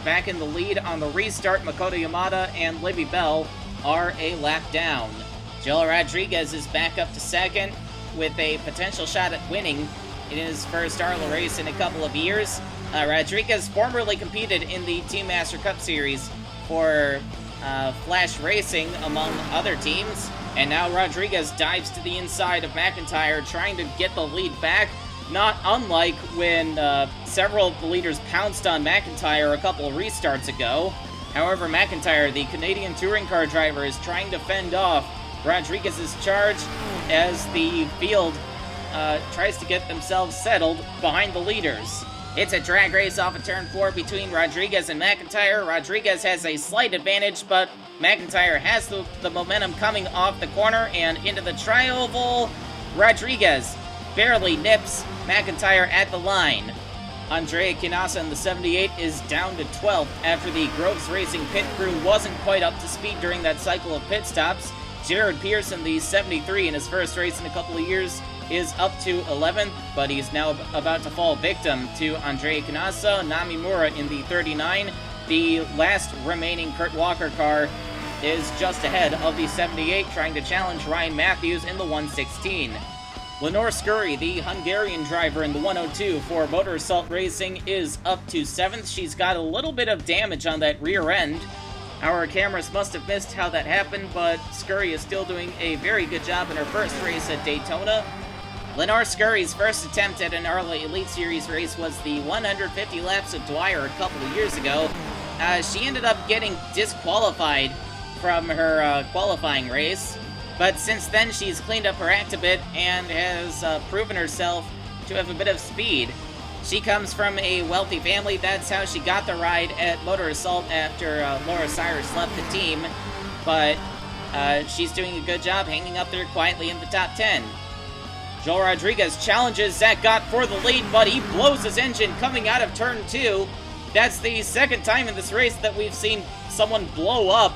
back in the lead on the restart. Makoto Yamada and Libby Bell are a lap down. Joel Rodriguez is back up to second with a potential shot at winning in his first ARLA race in a couple of years. Rodriguez formerly competed in the Team Master Cup Series for Flash Racing, among other teams, and now Rodriguez dives to the inside of McIntyre, trying to get the lead back, not unlike when several of the leaders pounced on McIntyre a couple of restarts ago. However, McIntyre, the Canadian touring car driver, is trying to fend off Rodriguez's charge as the field tries to get themselves settled behind the leaders. It's a drag race off of turn 4 between Rodriguez and McIntyre. Rodriguez has a slight advantage, but McIntyre has the momentum coming off the corner and into the tri-oval. Rodriguez barely nips McIntyre at the line. Andrea Kinasa in the 78 is down to 12th after the Groves Racing pit crew wasn't quite up to speed during that cycle of pit stops. Jared Pearson, the 73 in his first race in a couple of years, is up to 11th, but he's now about to fall victim to Andrea Canassa. Namimura in the 39. The last remaining Kurt Walker car is just ahead of the 78, trying to challenge Ryan Matthews in the 116. Lenore Scurry, the Hungarian driver in the 102 for Motor Assault Racing, is up to 7th. She's got a little bit of damage on that rear end. Our cameras must have missed how that happened, but Scurry is still doing a very good job in her first race at Daytona. Lenore Scurry's first attempt at an ARLA Elite Series race was the 150 laps of Dwyer a couple of years ago. She ended up getting disqualified from her qualifying race, but since then she's cleaned up her act a bit and has proven herself to have a bit of speed. She comes from a wealthy family. That's how she got the ride at Motor Assault after Laura Cyrus left the team, but she's doing a good job hanging up there quietly in the top 10. Joel Rodriguez challenges Zach Gott for the lead, but he blows his engine coming out of turn 2. That's the second time in this race that we've seen someone blow up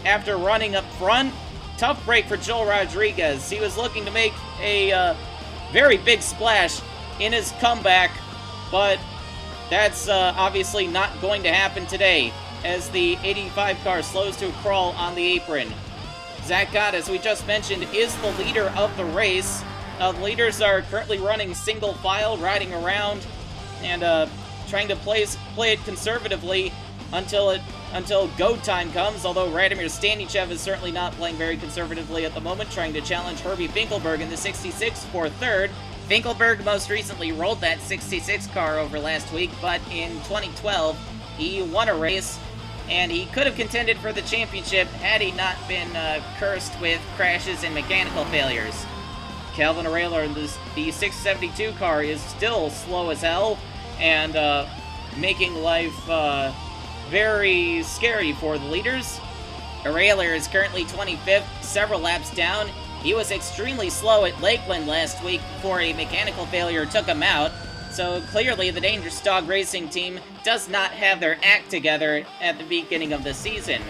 after running up front. Tough break for Joel Rodriguez. He was looking to make a very big splash in his comeback, but that's obviously not going to happen today as the 85 car slows to a crawl on the apron. Zach Gott, as we just mentioned, is the leader of the race. The leaders are currently running single file, riding around, and trying to play it conservatively until go time comes, although Radomir Stanichev is certainly not playing very conservatively at the moment, trying to challenge Herbie Finkelberg in the 66 for third. Finkelberg most recently rolled that 66 car over last week, but in 2012, he won a race, and he could have contended for the championship had he not been cursed with crashes and mechanical failures. Calvin Arailer in the 672 car is still slow as hell, and making life very scary for the leaders. Arailer is currently 25th, several laps down. He was extremely slow at Lakeland last week before a mechanical failure took him out, so clearly the Dangerous Dog Racing team does not have their act together at the beginning of the season.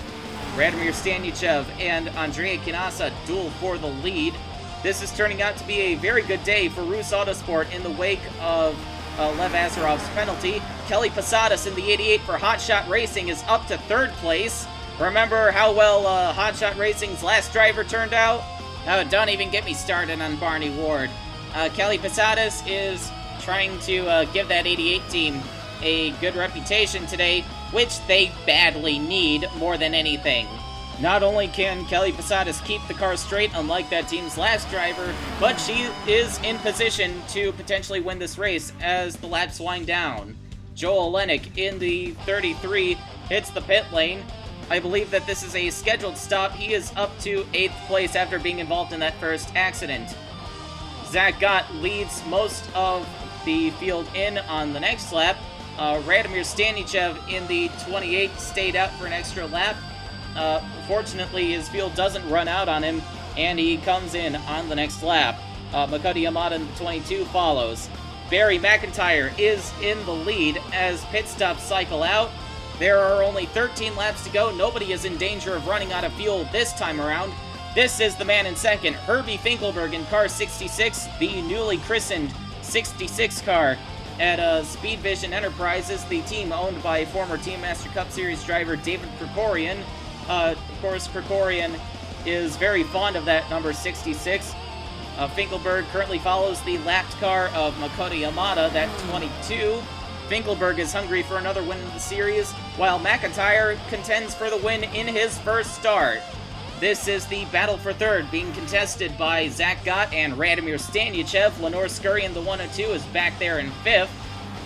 Radomir Stanichev and Andrea Kinasa duel for the lead. This is turning out to be a very good day for Rus Autosport in the wake of Lev Azarov's penalty. Kelly Posadas in the 88 for Hotshot Racing is up to 3rd place. Remember how well Hotshot Racing's last driver turned out? Oh, don't even get me started on Barney Ward. Kelly Posadas is trying to give that 88 team a good reputation today, which they badly need more than anything. Not only can Kelly Posadas keep the car straight, unlike that team's last driver, but she is in position to potentially win this race as the laps wind down. Joel Olenek in the 33 hits the pit lane. I believe that this is a scheduled stop. He is up to 8th place after being involved in that first accident. Zach Gott leads most of the field in on the next lap. Radomir Stanichev in the 28 stayed out for an extra lap. Fortunately, his field doesn't run out on him, and he comes in on the next lap. Makoto Yamada in the 22 follows. Barry McIntyre is in the lead as pit stops cycle out. There are only 13 laps to go. Nobody is in danger of running out of fuel this time around. This is the man in second, Herbie Finkelberg in car 66, the newly christened 66 car at Speed Vision Enterprises, the team owned by former Team Master Cup Series driver David Krikorian. Of course, Krikorian is very fond of that number 66. Finkelberg currently follows the lapped car of Makoto Yamada, that 22. Finkelberg is hungry for another win in the series, while McIntyre contends for the win in his first start. This is the battle for third, being contested by Zach Gott and Radomir Stanyachev. Lenore Scurry in the 102 is back there in fifth.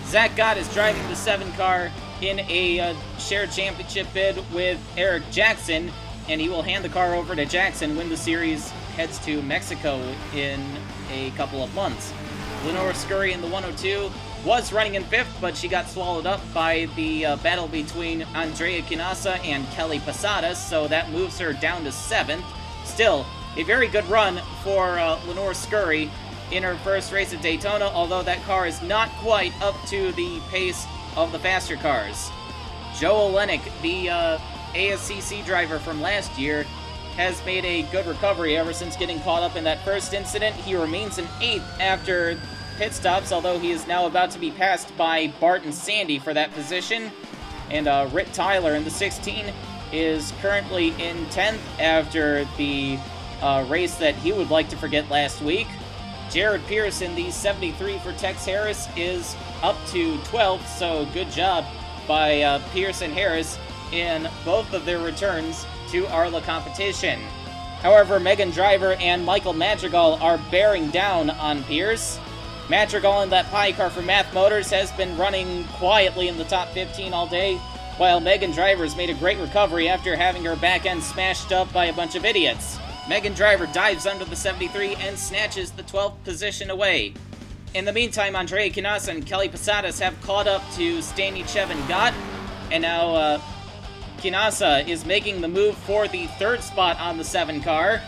Zach Gott is driving the 7 car in a shared championship bid with Eric Jackson, and he will hand the car over to Jackson when the series heads to Mexico in a couple of months. Lenore Scurry in the 102 was running in fifth, but she got swallowed up by the battle between Andrea Quinasa and Kelly Posadas, so that moves her down to 7th. Still, a very good run for Lenore Scurry in her first race at Daytona, although that car is not quite up to the pace of the faster cars. Joe Olenek, the ASCC driver from last year, has made a good recovery ever since getting caught up in that first incident. He remains in 8th after pit stops, although he is now about to be passed by Barton Sandy for that position. And Rick Tyler in the 16 is currently in 10th after the race that he would like to forget last week. Jared Pierce in the 73 for Tex Harris is up to 12th, so good job by Pierce and Harris in both of their returns to ARLA competition. However, Megan Driver and Michael Madrigal are bearing down on Pierce. Madrigal in that pie car for Math Motors has been running quietly in the top 15 all day, while Megan Driver's made a great recovery after having her back end smashed up by a bunch of idiots. Megan Driver dives under the 73 and snatches the 12th position away. In the meantime, Andrea Quinasa and Kelly Posadas have caught up to Stanyachev and Gott, and now Quinasa is making the move for the 3rd spot on the 7 car.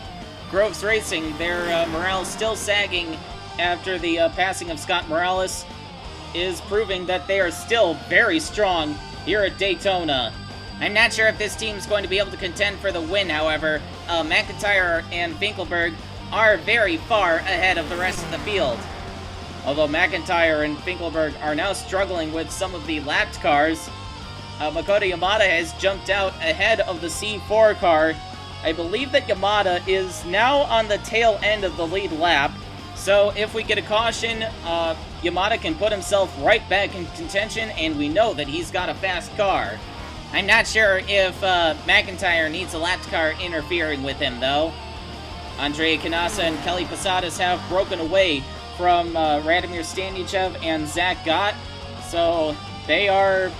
Groves Racing, their morale still sagging after the passing of Scott Morales, is proving that they are still very strong here at Daytona. I'm not sure if this team's going to be able to contend for the win, however. McIntyre and Finkelberg are very far ahead of the rest of the field. Although McIntyre and Finkelberg are now struggling with some of the lapped cars, Makoto Yamada has jumped out ahead of the C4 car. I believe that Yamada is now on the tail end of the lead lap, so if we get a caution, Yamada can put himself right back in contention, and we know that he's got a fast car. I'm not sure if McIntyre needs a lapped car interfering with him, though. Andrea Quinasa and Kelly Posadas have broken away from Radomir Stanyachev and Zach Gott, so they are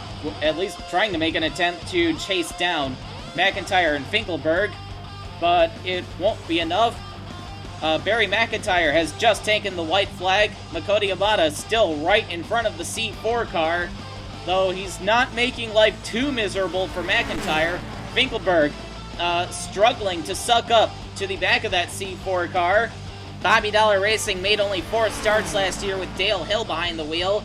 at least trying to make an attempt to chase down McIntyre and Finkelberg, but it won't be enough. Barry McIntyre has just taken the white flag. Makoto Yamada still right in front of the C4 car, though he's not making life too miserable for McIntyre. Finkelberg struggling to suck up to the back of that C4 car. Bobby Dollar Racing made only 4 starts last year with Dale Hill behind the wheel.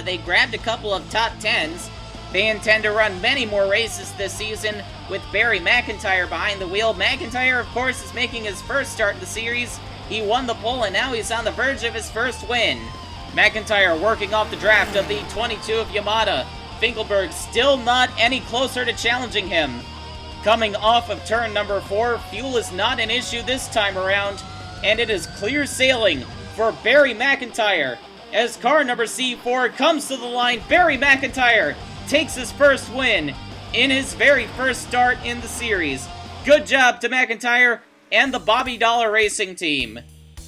They grabbed a couple of top 10s. They intend to run many more races this season with Barry McIntyre behind the wheel. McIntyre, of course, is making his first start in the series. He won the pole, and now he's on the verge of his first win. McIntyre working off the draft of the 22 of Yamada. Finkelberg still not any closer to challenging him. Coming off of turn number 4, fuel is not an issue this time around, and it is clear sailing for Barry McIntyre. As car number C4 comes to the line, Barry McIntyre takes his first win in his very first start in the series. Good job to McIntyre and the Bobby Dollar Racing team.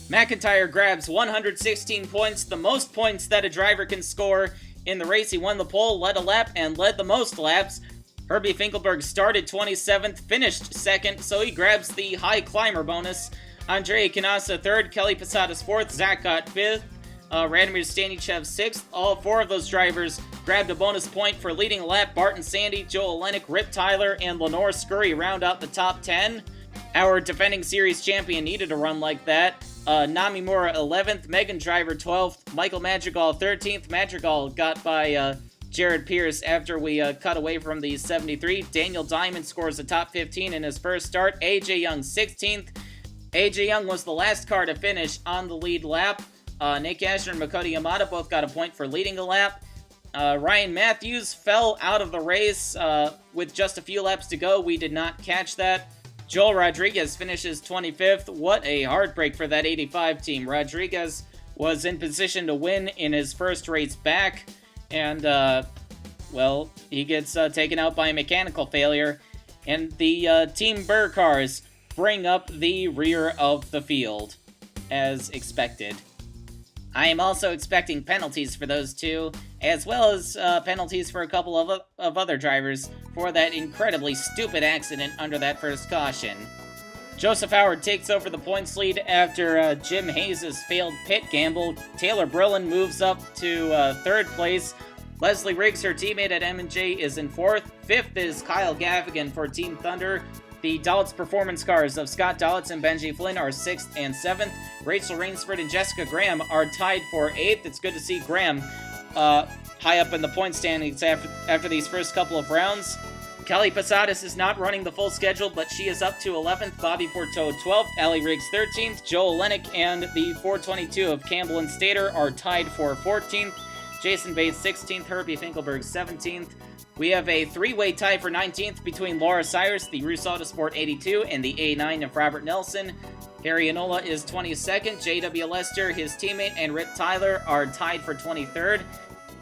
McIntyre grabs 116 points, the most points that a driver can score in the race. He won the pole, led a lap, and led the most laps. Herbie Finkelberg started 27th, finished 2nd, so he grabs the high climber bonus. Andrea Quinasa 3rd, Kelly Posadas 4th, Zach Gott 5th, Radomir Stanyachev 6th. All 4 of those drivers grabbed a bonus point for leading a lap. Barton Sandy, Joe Olenek, Rip Tyler, and Lenore Scurry round out the top 10. Our defending series champion needed a run like that. Namimura 11th, Megan Driver 12th, Michael Madrigal 13th. Madrigal got by Jared Pierce after we cut away from the 73. Daniel Diamond scores a top 15 in his first start. AJ Young 16th. AJ Young was the last car to finish on the lead lap. Nick Asher and Makoto Yamada both got a point for leading the lap. Ryan Matthews fell out of the race with just a few laps to go. We did not catch that. Joel Rodriguez finishes 25th. What a heartbreak for that 85 team. Rodriguez was in position to win in his first race back, and, well, he gets taken out by a mechanical failure, and the Team Burr cars bring up the rear of the field, as expected. I am also expecting penalties for those two, as well as penalties for a couple of other drivers for that incredibly stupid accident under that first caution. Joseph Howard takes over the points lead after Jim Hayes' failed pit gamble. Taylor Brillin moves up to third place. Leslie Riggs, her teammate at M&J, is in fourth. Fifth is Kyle Gaffigan for Team Thunder. The Dalitz performance cars of Scott Dalitz and Benji Flynn are 6th and 7th. Rachel Rainsford and Jessica Graham are tied for 8th. It's good to see Graham high up in the point standings after these first couple of rounds. Kelly Posadas is not running the full schedule, but she is up to 11th. Bobby Porteau 12th. Allie Riggs 13th. Joel Lennick and the 422 of Campbell and Stater are tied for 14th. Jason Bates 16th. Herbie Finkelberg 17th. We have a three-way tie for 19th between Laura Cyrus, the Roos Autosport 82, and the A9 of Robert Nelson. Harry Enola is 22nd. J.W. Lester, his teammate, and Rick Tyler are tied for 23rd.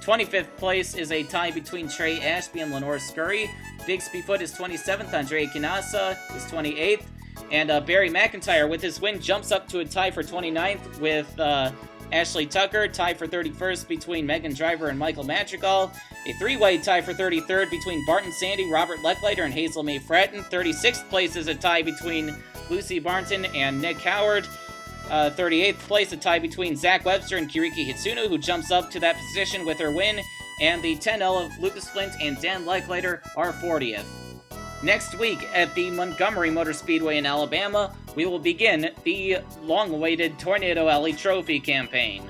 25th place is a tie between Trey Ashby and Lenore Scurry. Bixby Foot is 27th. Andrea Kinasa is 28th. And Barry McIntyre, with his win, jumps up to a tie for 29th with Ashley Tucker. Tie for 31st between Megan Driver and Michael Madrigal. A three-way tie for 33rd between Barton Sandy, Robert Leckleiter, and Hazel May Fratton. 36th place is a tie between Lucy Barton and Nick Howard. 38th place, a tie between Zach Webster and Kiriki Hitsunu, who jumps up to that position with her win. And the 10L of Lucas Flint and Dan Leckleiter are 40th. Next week at the Montgomery Motor Speedway in Alabama, we will begin the long-awaited Tornado Alley Trophy campaign.